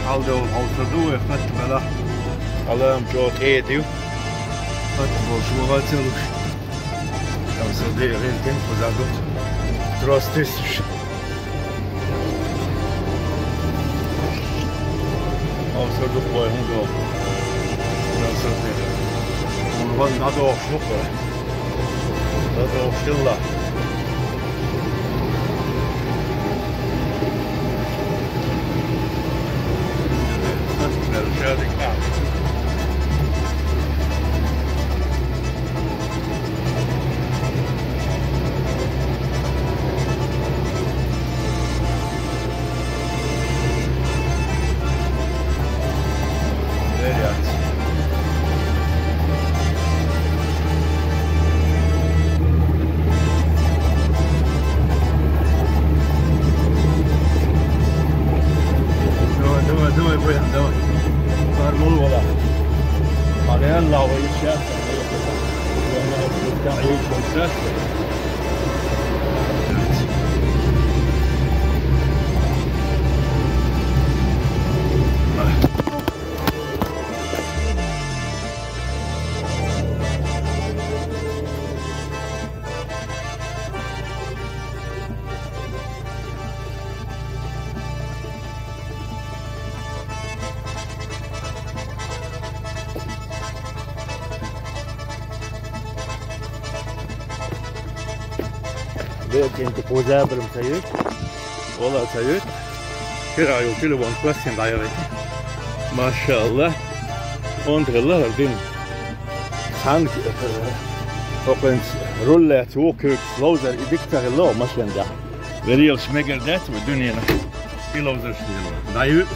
Aldo autodu efekt bela. Alam çok ediyor. Hatta şu vaatçılık. Tam sade rentin pozadot. Trostes. Autodu koyun do. Nasıl dedi? Ondan nada okşuk var. Nada okşulla. Gente poza belum sayut. Ola sayut. Kira yo kilo bon question d'ailleurs. Maşallah. Ondrilla din. Sank open rulle två kök slauzer I diktar lo maşallah. Veriyor smeger det ve dünyana. Kilozer stil. Dayut.